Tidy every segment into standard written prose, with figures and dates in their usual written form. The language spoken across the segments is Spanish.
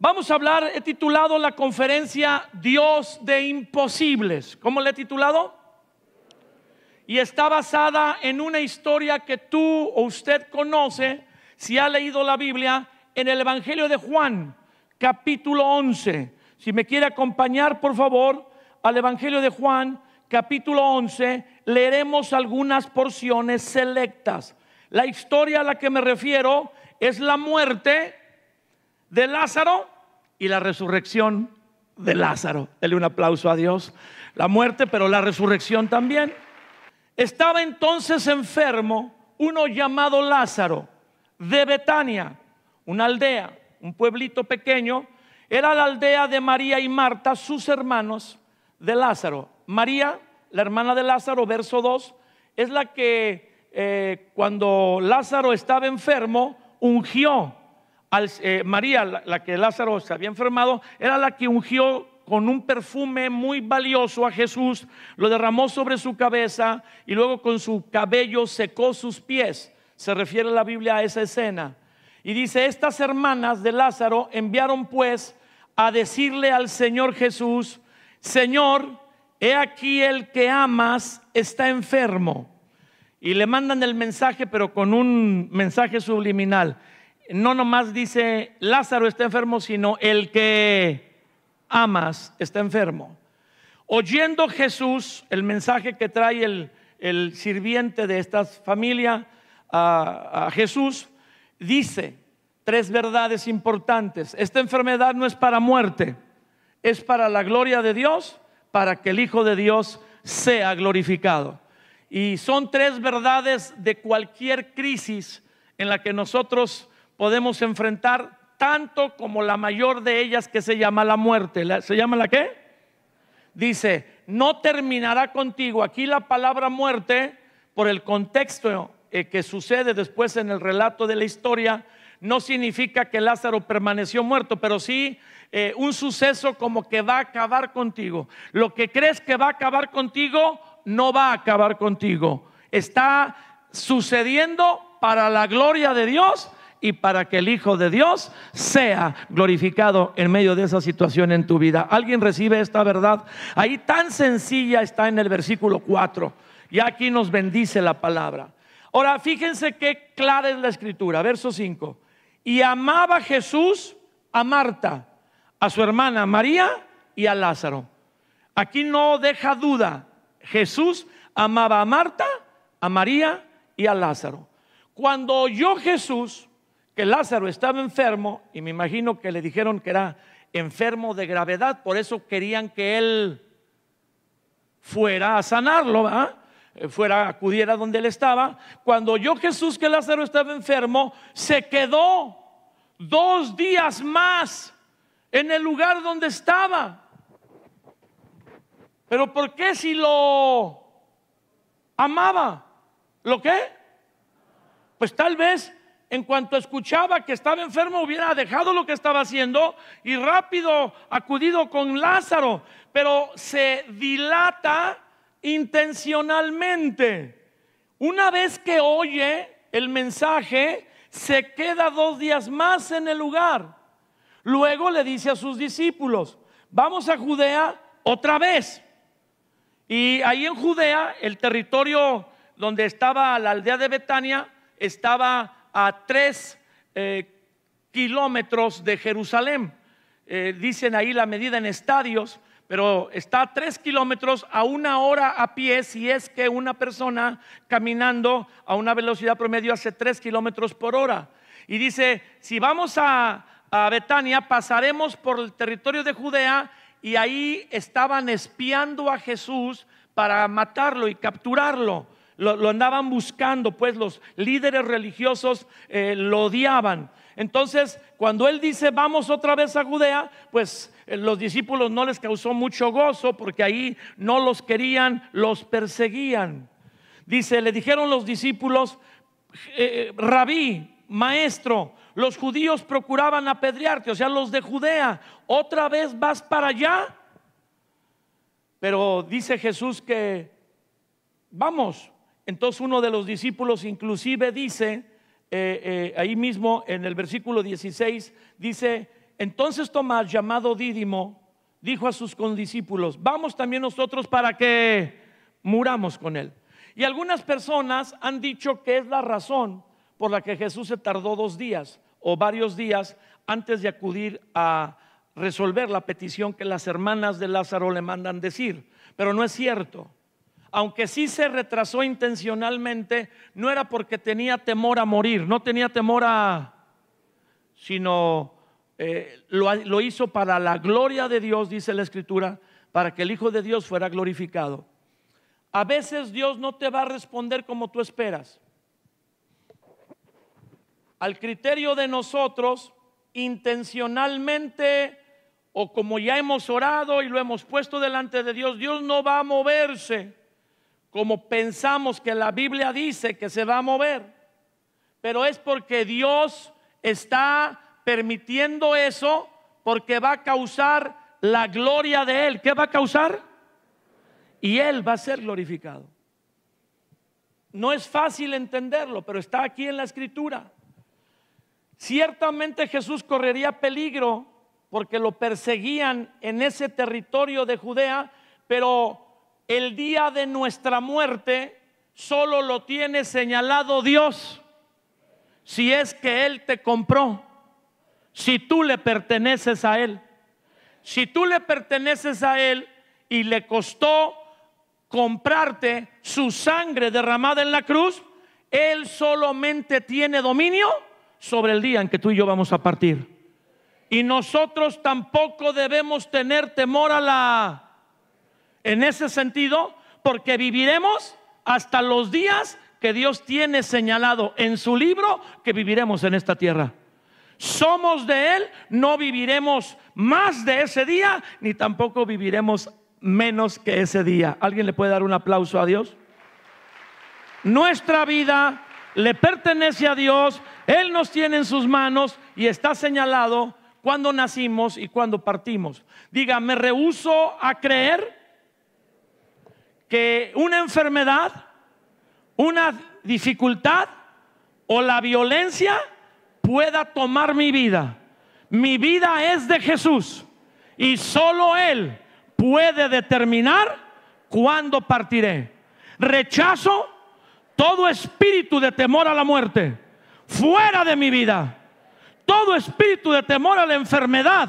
Vamos a hablar, he titulado la conferencia Dios de Imposibles. ¿Cómo le he titulado? Y está basada en una historia que tú o usted conoce, si ha leído la Biblia, en el Evangelio de Juan, capítulo 11. Si me quiere acompañar, por favor, al Evangelio de Juan, capítulo 11, leeremos algunas porciones selectas. La historia a la que me refiero es la muerte de Lázaro y la resurrección de Lázaro. Dele un aplauso a Dios. La muerte, pero la resurrección también. Estaba entonces enfermo uno llamado Lázaro de Betania, una aldea, un pueblito pequeño. Era la aldea de María y Marta, sus hermanos de Lázaro. María, la hermana de Lázaro, verso 2, es la que cuando Lázaro estaba enfermo ungió. María, la que Lázaro se había enfermado, era la que ungió con un perfume muy valioso a Jesús, lo derramó sobre su cabeza y luego con su cabello secó sus pies. Se refiere la Biblia a esa escena. Y dice: estas hermanas de Lázaro enviaron pues a decirle al Señor Jesús: Señor, he aquí el que amas está enfermo. Y le mandan el mensaje, pero con un mensaje subliminal. No nomás dice Lázaro está enfermo, sino el que amas está enfermo. Oyendo Jesús el mensaje que trae el sirviente de esta familia a Jesús, dice tres verdades importantes. Esta enfermedad no es para muerte, es para la gloria de Dios, para que el Hijo de Dios sea glorificado. Y son tres verdades de cualquier crisis en la que nosotros podemos enfrentar, tanto como la mayor de ellas, que se llama la muerte. ¿Se llama la qué? Dice: no terminará contigo. Aquí la palabra muerte, por el contexto que sucede después en el relato de la historia, no significa que Lázaro permaneció muerto, pero sí un suceso como que va a acabar contigo. Lo que crees que va a acabar contigo, no va a acabar contigo. Está sucediendo para la gloria de Dios y para que el Hijo de Dios sea glorificado en medio de esa situación en tu vida. ¿Alguien recibe esta verdad? Ahí tan sencilla está en el versículo 4. Y aquí nos bendice la palabra. Ahora fíjense qué clara es la escritura. Verso 5. Y amaba Jesús a Marta, a su hermana María y a Lázaro. Aquí no deja duda. Jesús amaba a Marta, a María y a Lázaro. Cuando oyó Jesús que Lázaro estaba enfermo, y me imagino que le dijeron que era enfermo de gravedad, por eso querían que él fuera a sanarlo, acudiera donde él estaba. Cuando oyó Jesús que Lázaro estaba enfermo, se quedó 2 días más en el lugar donde estaba. Pero ¿por qué si lo amaba? ¿Lo qué? Pues tal vez en cuanto escuchaba que estaba enfermo hubiera dejado lo que estaba haciendo y rápido acudido con Lázaro. Pero se dilata intencionalmente. Una vez que oye el mensaje, se queda 2 días más en el lugar. Luego le dice a sus discípulos: vamos a Judea otra vez. Y ahí en Judea, el territorio donde estaba la aldea de Betania, estaba a 3 kilómetros de Jerusalén. Dicen ahí la medida en estadios, pero está a 3 kilómetros, a 1 hora a pie, si es que una persona caminando a una velocidad promedio hace 3 kilómetros por hora. Y dice: si vamos a Betania, pasaremos por el territorio de Judea. Y ahí estaban espiando a Jesús para matarlo y capturarlo. Lo andaban buscando, pues los líderes religiosos lo odiaban. Entonces, cuando él dice vamos otra vez a Judea, pues los discípulos no les causó mucho gozo, porque ahí no los querían, los perseguían. Dice, le dijeron los discípulos: Rabí, maestro, los judíos procuraban apedrearte, o sea, los de Judea, ¿otra vez vas para allá? Pero dice Jesús que vamos. Entonces uno de los discípulos inclusive dice, ahí mismo en el versículo 16, dice: Entonces Tomás, llamado Dídimo, dijo a sus condiscípulos: vamos también nosotros para que muramos con él. Y algunas personas han dicho que es la razón por la que Jesús se tardó 2 días o varios días antes de acudir a resolver la petición que las hermanas de Lázaro le mandan decir. Pero no es cierto. Aunque sí se retrasó intencionalmente, no era porque tenía temor a morir, no tenía temor sino lo hizo para la gloria de Dios, dice la Escritura, para que el Hijo de Dios fuera glorificado. A veces Dios no te va a responder como tú esperas. Al criterio de nosotros, intencionalmente, o como ya hemos orado y lo hemos puesto delante de Dios, Dios no va a moverse como pensamos que la Biblia dice que se va a mover. Pero es porque Dios está permitiendo eso, porque va a causar la gloria de Él. ¿Qué va a causar? Y Él va a ser glorificado. No es fácil entenderlo, pero está aquí en la Escritura. Ciertamente Jesús correría peligro porque lo perseguían en ese territorio de Judea, pero el día de nuestra muerte solo lo tiene señalado Dios. Si es que Él te compró, si tú le perteneces a Él, si tú le perteneces a Él y le costó comprarte su sangre derramada en la cruz, Él solamente tiene dominio sobre el día en que tú y yo vamos a partir. Y nosotros tampoco debemos tener temor en ese sentido, porque viviremos hasta los días que Dios tiene señalado en su libro que viviremos en esta tierra. Somos de Él, no viviremos más de ese día, ni tampoco viviremos menos que ese día. ¿Alguien le puede dar un aplauso a Dios? Nuestra vida le pertenece a Dios, Él nos tiene en sus manos y está señalado cuando nacimos y cuando partimos. Diga: me rehúso a creer que una enfermedad, una dificultad o la violencia pueda tomar mi vida. Mi vida es de Jesús y solo Él puede determinar cuándo partiré. Rechazo todo espíritu de temor a la muerte fuera de mi vida. Todo espíritu de temor a la enfermedad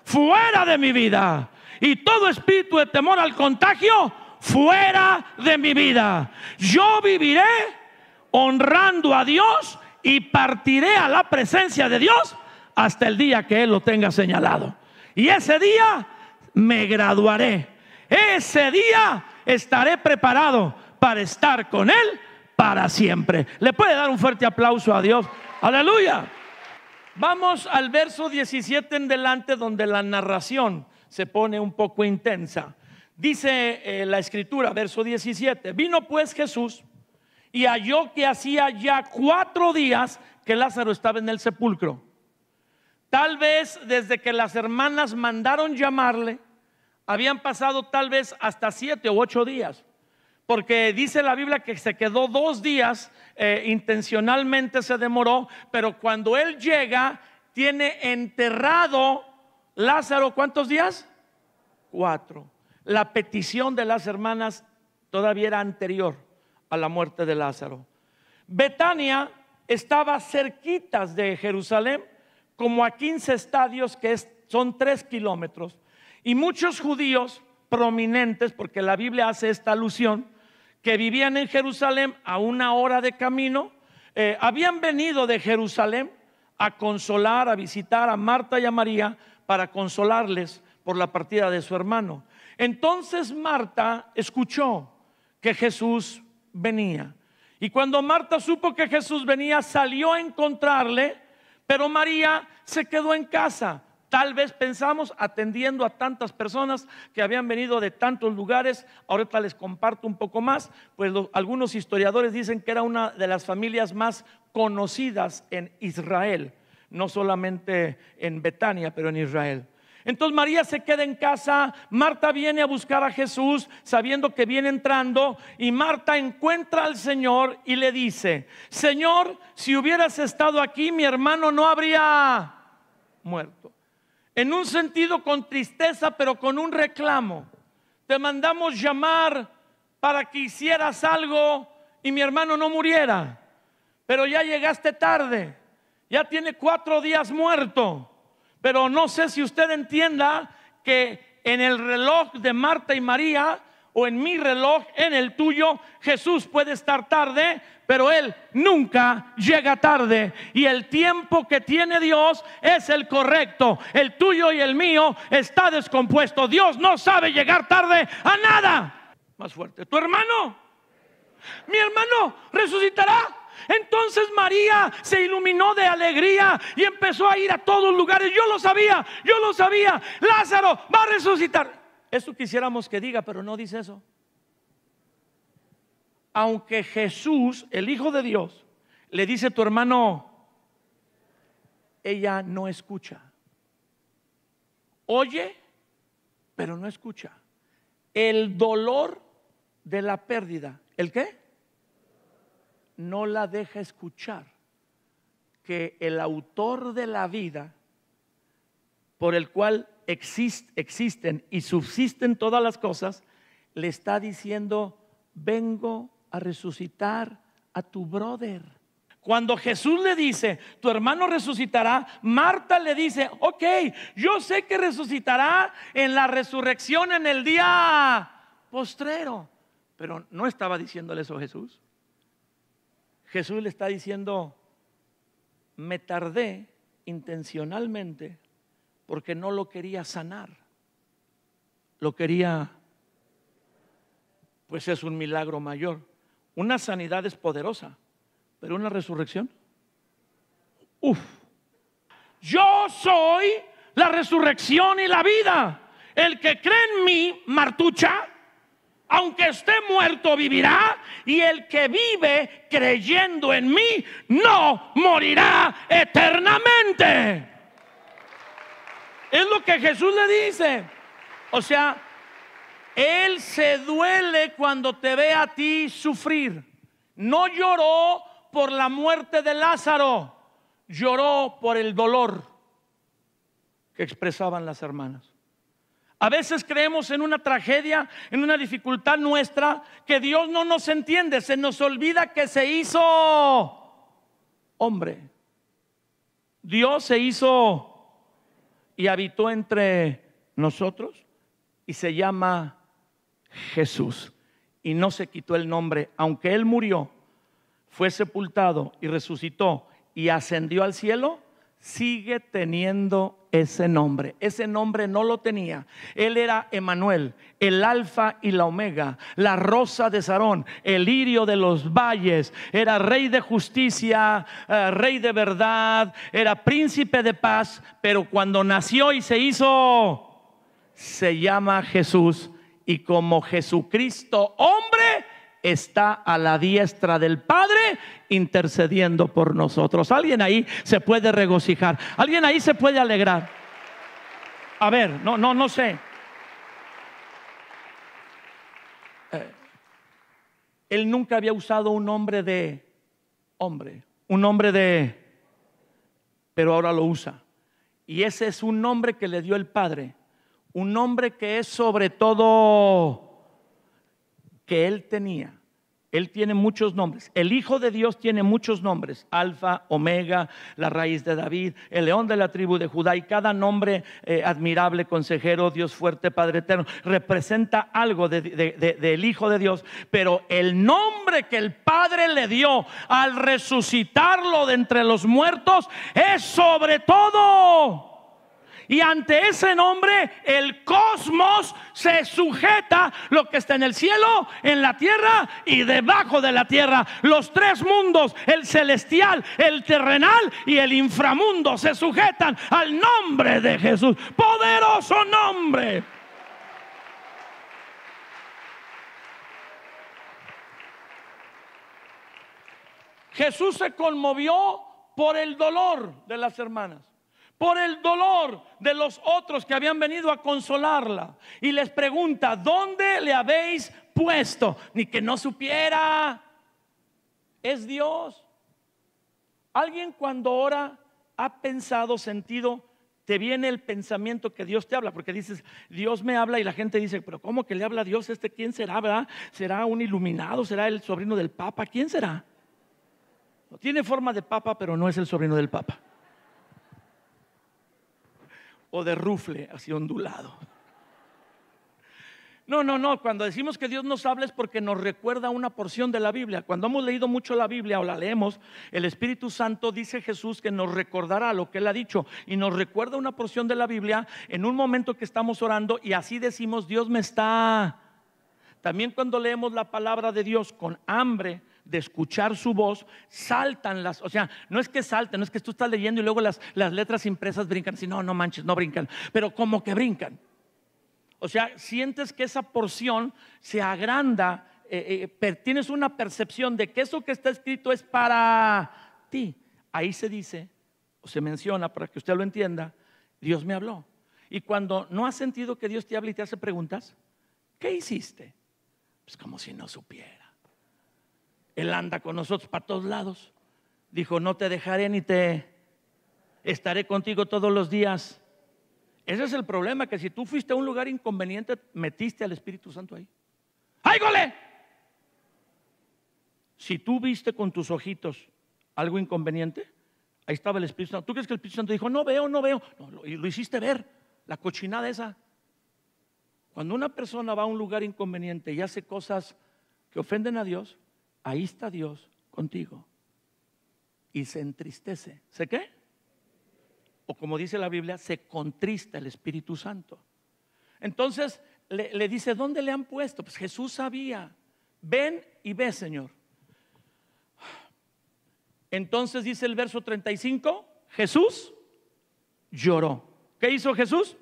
fuera de mi vida. Y todo espíritu de temor al contagio fuera de mi vida. Yo viviré honrando a Dios y partiré a la presencia de Dios hasta el día que Él lo tenga señalado. Y ese día me graduaré. Ese día estaré preparado para estar con Él para siempre. ¿Le puede dar un fuerte aplauso a Dios? Aleluya. Vamos al verso 17 en delante, donde la narración se pone un poco intensa. Dice la Escritura, verso 17: vino pues Jesús y halló que hacía ya 4 días que Lázaro estaba en el sepulcro. Tal vez desde que las hermanas mandaron llamarle, habían pasado tal vez hasta 7 u 8 días. Porque dice la Biblia que se quedó 2 días, intencionalmente se demoró, pero cuando él llega, tiene enterrado Lázaro, ¿cuántos días? 4. La petición de las hermanas todavía era anterior a la muerte de Lázaro. Betania estaba cerquitas de Jerusalén, como a 15 estadios, que son 3 kilómetros. Y muchos judíos prominentes, porque la Biblia hace esta alusión, que vivían en Jerusalén a 1 hora de camino, habían venido de Jerusalén a consolar, a visitar a Marta y a María, para consolarles por la partida de su hermano. Entonces Marta escuchó que Jesús venía, y cuando Marta supo que Jesús venía, salió a encontrarle, pero María se quedó en casa. Tal vez pensamos, atendiendo a tantas personas que habían venido de tantos lugares. Ahorita les comparto un poco más. Pues algunos historiadores dicen que era una de las familias más conocidas en Israel, no solamente en Betania, pero en Israel. Entonces María se queda en casa. Marta viene a buscar a Jesús sabiendo que viene entrando, y Marta encuentra al Señor y le dice: Señor, si hubieras estado aquí, mi hermano no habría muerto. en un sentido con tristeza, pero con un reclamo. Te mandamos llamar para que hicieras algo y mi hermano no muriera, pero ya llegaste tarde, ya tiene 4 días muerto. Pero no sé si usted entienda que en el reloj de Marta y María, o en mi reloj, en el tuyo, Jesús puede estar tarde, pero Él nunca llega tarde. Y el tiempo que tiene Dios es el correcto. El tuyo y el mío está descompuesto. Dios no sabe llegar tarde a nada. Más fuerte. ¿Tu hermano? Mi hermano resucitará. Entonces María se iluminó de alegría y empezó a ir a todos lugares. Yo lo sabía. Lázaro va a resucitar. Eso quisiéramos que diga, pero no dice eso. Aunque Jesús, el Hijo de Dios, le dice a tu hermano, ella no escucha. Oye, pero no escucha. El dolor de la pérdida, ¿el qué? No la deja escuchar que el autor de la vida, por el cual existen y subsisten todas las cosas, le está diciendo: vengo a resucitar a tu brother. Cuando Jesús le dice, tu hermano resucitará, Marta le dice, ok, yo sé que resucitará en la resurrección en el día postrero. Pero no estaba diciéndole eso Jesús. Jesús le está diciendo, me tardé intencionalmente porque no lo quería sanar, lo quería, pues es un milagro mayor. Una sanidad es poderosa, pero una resurrección, yo soy la resurrección y la vida. El que cree en mí, Martucha, aunque esté muerto, vivirá. Y el que vive creyendo en mí no morirá eternamente. Es lo que Jesús le dice. O sea, Él se duele cuando te ve a ti sufrir. No lloró por la muerte de Lázaro, lloró por el dolor que expresaban las hermanas. A veces creemos en una tragedia, en una dificultad nuestra, que Dios no nos entiende. Se nos olvida que se hizo hombre. Dios se hizo y habitó entre nosotros y se llama Jesús. Y no se quitó el nombre, aunque Él murió, fue sepultado y resucitó y ascendió al cielo, sigue teniendo ese nombre. Ese nombre no lo tenía. Él era Emmanuel, el alfa y la omega, la rosa de Sarón, el lirio de los valles. Era rey de justicia, rey de verdad, era príncipe de paz. Pero cuando nació y se hizo, se llama Jesús. Y como Jesucristo hombre, está a la diestra del Padre intercediendo por nosotros. Alguien ahí se puede regocijar, alguien ahí se puede alegrar. A ver, no sé. Él nunca había usado un nombre de hombre, un nombre de, pero ahora lo usa. Y ese es un nombre que le dio el Padre, un nombre que es sobre todo que Él tenía. Él tiene muchos nombres. El Hijo de Dios tiene muchos nombres: Alfa, Omega, la raíz de David, el león de la tribu de Judá. Y cada nombre, admirable, consejero, Dios fuerte, Padre eterno, representa algo del Hijo de Dios. Pero el nombre que el Padre le dio al resucitarlo de entre los muertos es sobre todo. Y ante ese nombre el cosmos se sujeta, lo que está en el cielo, en la tierra y debajo de la tierra. Los tres mundos, el celestial, el terrenal y el inframundo, se sujetan al nombre de Jesús. Poderoso nombre. Jesús se conmovió por el dolor de las hermanas, por el dolor de los otros que habían venido a consolarla. Y les pregunta: ¿dónde le habéis puesto? Ni que no supiera. Es Dios. ¿Alguien cuando ora ha pensado, sentido te viene el pensamiento que Dios te habla, porque dices, Dios me habla, y la gente dice, pero ¿cómo que le habla a Dios? ¿Quién será, verdad? ¿Será un iluminado? ¿Será el sobrino del Papa? ¿Quién será? No tiene forma de Papa, pero no es el sobrino del Papa. O de rufle, así ondulado. No, cuando decimos que Dios nos habla es porque nos recuerda una porción de la Biblia. Cuando hemos leído mucho la Biblia o la leemos, el Espíritu Santo, dice Jesús, que nos recordará lo que Él ha dicho, y nos recuerda una porción de la Biblia en un momento que estamos orando, y así decimos, Dios me está. También cuando leemos la palabra de Dios con hambre de escuchar su voz, saltan o sea, no es que salten, no es que tú estás leyendo y luego las letras impresas brincan, si no manches, no brincan, pero como que brincan. O sea, sientes que esa porción se agranda, tienes una percepción de que eso que está escrito es para ti. Ahí se dice, o se menciona, para que usted lo entienda, Dios me habló. Y cuando no has sentido que Dios te habla y te hace preguntas, ¿qué hiciste? Pues como si no supiera. Él anda con nosotros para todos lados. Dijo, no te dejaré ni te estaré contigo todos los días. Ese es el problema, que si tú fuiste a un lugar inconveniente, metiste al Espíritu Santo ahí. ¡Ay, gole! Si tú viste con tus ojitos algo inconveniente, ahí estaba el Espíritu Santo. ¿Tú crees que el Espíritu Santo dijo, no veo? No, lo hiciste ver, la cochinada esa. Cuando una persona va a un lugar inconveniente y hace cosas que ofenden a Dios, ahí está Dios contigo. Y se entristece. ¿Se qué? O como dice la Biblia, se contrista el Espíritu Santo. Entonces le dice, ¿dónde le han puesto? Pues Jesús sabía. Ven y ve, Señor. Entonces dice el verso 35, Jesús lloró. ¿Qué hizo Jesús?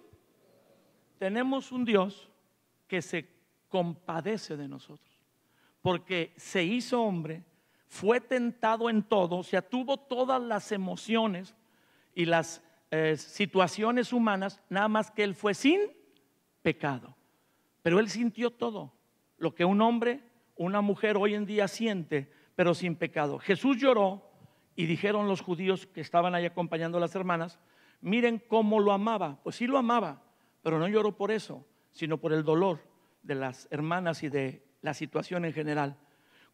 Tenemos un Dios que se compadece de nosotros, porque se hizo hombre, fue tentado en todo, o sea, tuvo todas las emociones y las situaciones humanas, nada más que Él fue sin pecado. Pero Él sintió todo lo que un hombre, una mujer hoy en día siente, pero sin pecado. Jesús lloró, y dijeron los judíos que estaban ahí acompañando a las hermanas, miren cómo lo amaba. Pues sí lo amaba, pero no lloró por eso, sino por el dolor de las hermanas y de la situación en general.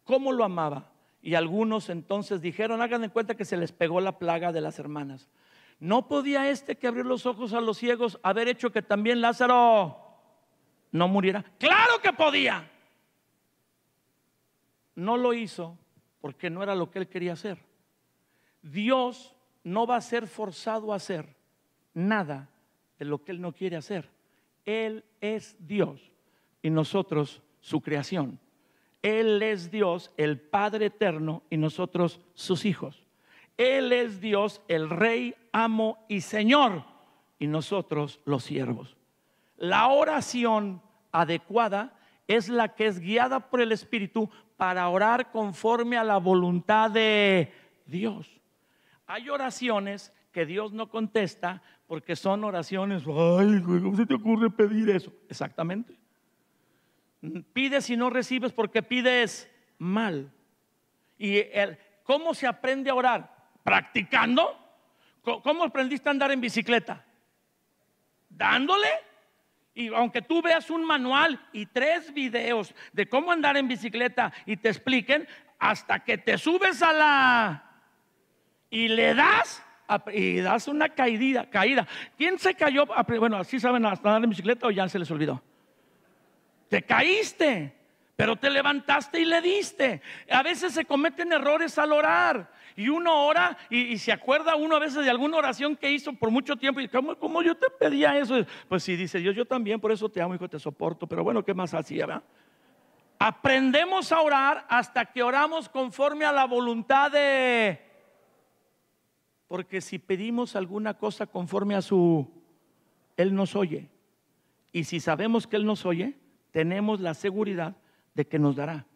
¿Cómo lo amaba? Y algunos entonces dijeron, hagan en cuenta que se les pegó la plaga de las hermanas. ¿No podía este que abrió los ojos a los ciegos haber hecho que también Lázaro no muriera? ¡Claro que podía! No lo hizo porque no era lo que él quería hacer. Dios no va a ser forzado a hacer nada de lo que Él no quiere hacer. Él es Dios y nosotros su creación. Él es Dios, el Padre eterno, y nosotros sus hijos. Él es Dios, el Rey, amo y Señor, y nosotros los siervos. La oración adecuada es la que es guiada por el Espíritu para orar conforme a la voluntad de Dios. Hay oraciones que Dios no contesta porque son oraciones, ay, ¿cómo se te ocurre pedir eso? Exactamente. Pides y no recibes porque pides mal. ¿Y cómo se aprende a orar? ¿Practicando? ¿Cómo aprendiste a andar en bicicleta? ¿Dándole? Y aunque tú veas un manual y 3 videos de cómo andar en bicicleta y te expliquen, hasta que te subes y le das y das una caída. ¿Quién se cayó? Bueno, ¿así saben andar en bicicleta o ya se les olvidó? Te caíste, pero te levantaste y le diste. A veces se cometen errores al orar, y uno ora y se acuerda uno a veces de alguna oración que hizo por mucho tiempo, y ¿cómo yo te pedía eso? Pues sí, dice Dios, yo también, por eso te amo, hijo, te soporto, pero bueno, ¿qué más hacía, verdad? Aprendemos a orar hasta que oramos conforme a la voluntad de... Porque si pedimos alguna cosa conforme a Él nos oye. Y si sabemos que Él nos oye, tenemos la seguridad de que nos dará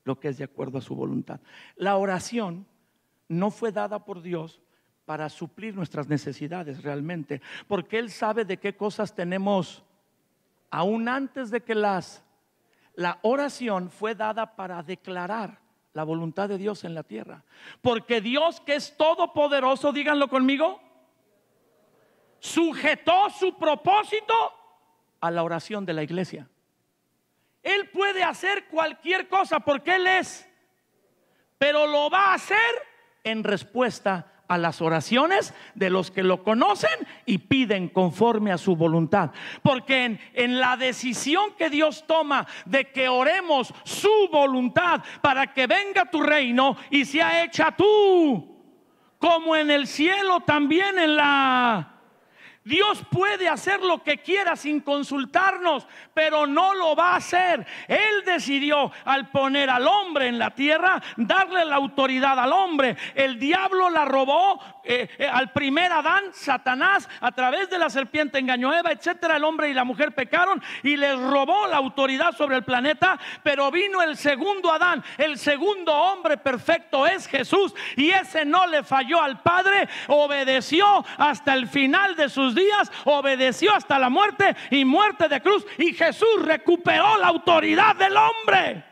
lo que es de acuerdo a su voluntad. La oración no fue dada por Dios para suplir nuestras necesidades realmente, porque Él sabe de qué cosas tenemos aún antes de que la oración fue dada para declarar la voluntad de Dios en la tierra. Porque Dios, que es todopoderoso, díganlo conmigo, sujetó su propósito a la oración de la iglesia. Él puede hacer cualquier cosa porque Él es, pero lo va a hacer en respuesta a las oraciones de los que lo conocen y piden conforme a su voluntad. Porque en la decisión que Dios toma de que oremos su voluntad para que venga tu reino y sea hecha tú, como en el cielo, también en la... Dios puede hacer lo que quiera sin consultarnos, pero no lo va a hacer. Él decidió, al poner al hombre en la tierra, darle la autoridad al hombre. El diablo la robó al primer Adán, Satanás, a través de la serpiente engañó a Eva, etcétera. El hombre y la mujer pecaron y les robó la autoridad sobre el planeta. Pero vino el segundo Adán, el segundo hombre perfecto es Jesús, y ese no le falló al Padre, obedeció hasta el final de sus días, obedeció hasta la muerte y muerte de cruz, y Jesús recuperó la autoridad del hombre.